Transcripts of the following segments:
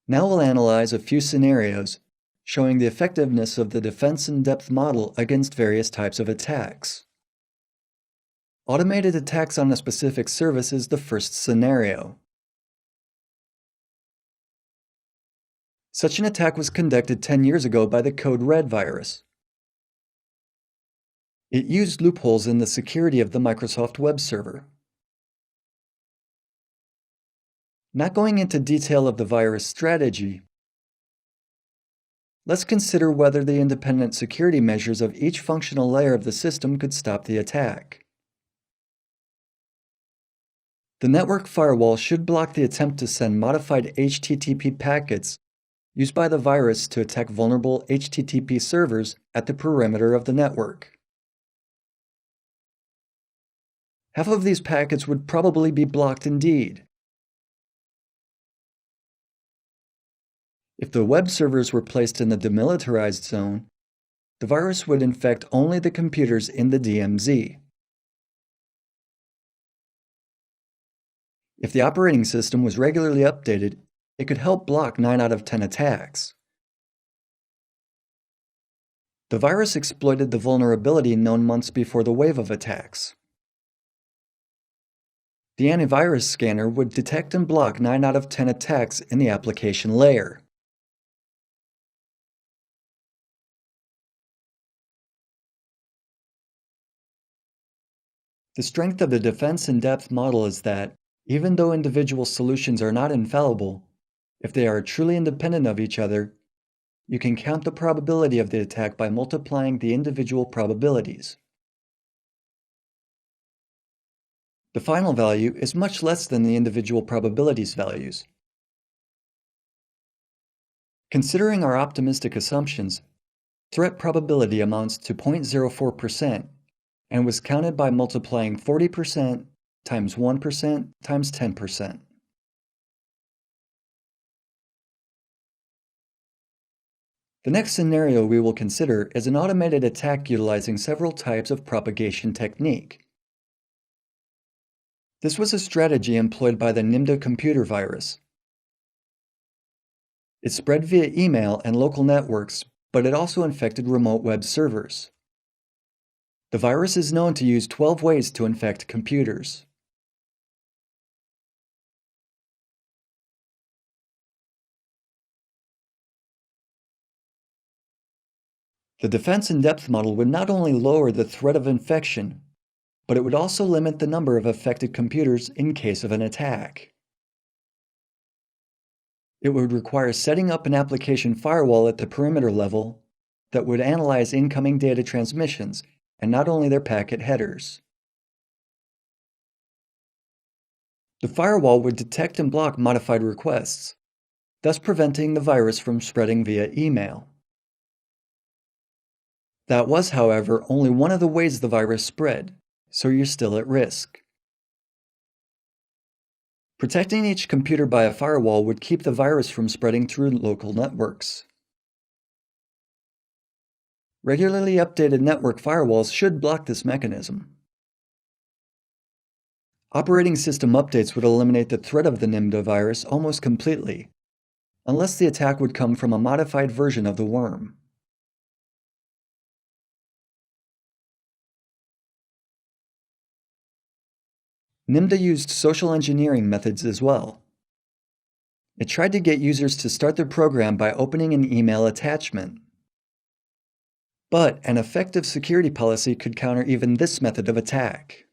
Now we'll analyze a few scenarios showing the effectiveness of the defense-in-depth model against various types of attacks. Automated attacks on a specific service is the first scenario. Such an attack was conducted 10 years ago by the Code Red virus. It used loopholes in the security of the Microsoft web server. Not going into detail of the virus strategy, let's consider whether the independent security measures of each functional layer of the system could stop the attack. The network firewall should block the attempt to send modified HTTP packets used by the virus to attack vulnerable HTTP servers at the perimeter of the network. Half of these packets would probably be blocked indeed. If the web servers were placed in the demilitarized zone, the virus would infect only the computers in the DMZ. If the operating system was regularly updated, it could help block 9 out of 10 attacks. The virus exploited the vulnerability known months before the wave of attacks. The antivirus scanner would detect and block 9 out of 10 attacks in the application layer. The strength of the defense-in-depth model is that, even though individual solutions are not infallible, if they are truly independent of each other, you can count the probability of the attack by multiplying the individual probabilities. The final value is much less than the individual probabilities values. Considering our optimistic assumptions, threat probability amounts to 0.04% and was counted by multiplying 40% times 1% times 10%. The next scenario we will consider is an automated attack utilizing several types of propagation technique. This was a strategy employed by the Nimda computer virus. It spread via email and local networks, but it also infected remote web servers. The virus is known to use 12 ways to infect computers. The defense-in-depth model would not only lower the threat of infection, but it would also limit the number of affected computers in case of an attack. It would require setting up an application firewall at the perimeter level that would analyze incoming data transmissions and not only their packet headers. The firewall would detect and block modified requests, thus preventing the virus from spreading via email. That was, however, only one of the ways the virus spread, so you're still at risk. Protecting each computer by a firewall would keep the virus from spreading through local networks. Regularly updated network firewalls should block this mechanism. Operating system updates would eliminate the threat of the Nimda virus almost completely, unless the attack would come from a modified version of the worm. Nimda used social engineering methods as well. It tried to get users to start their program by opening an email attachment. But an effective security policy could counter even this method of attack.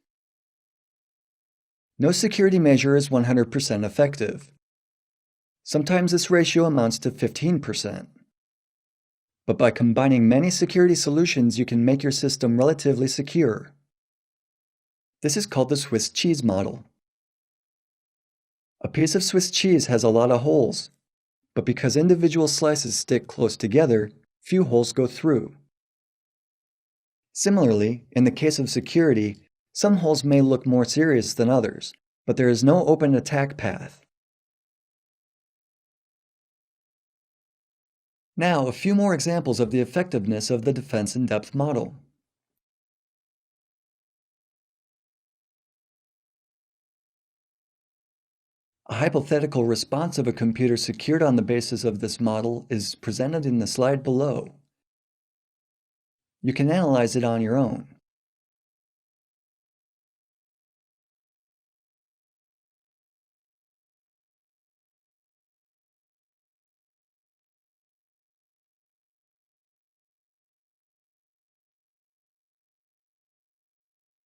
No security measure is 100% effective. Sometimes this ratio amounts to 15%. But by combining many security solutions, you can make your system relatively secure. This is called the Swiss cheese model. A piece of Swiss cheese has a lot of holes, but because individual slices stick close together, few holes go through. Similarly, in the case of security, some holes may look more serious than others, but there is no open attack path. Now, a few more examples of the effectiveness of the defense-in-depth model. A hypothetical response of a computer secured on the basis of this model is presented in the slide below. You can analyze it on your own.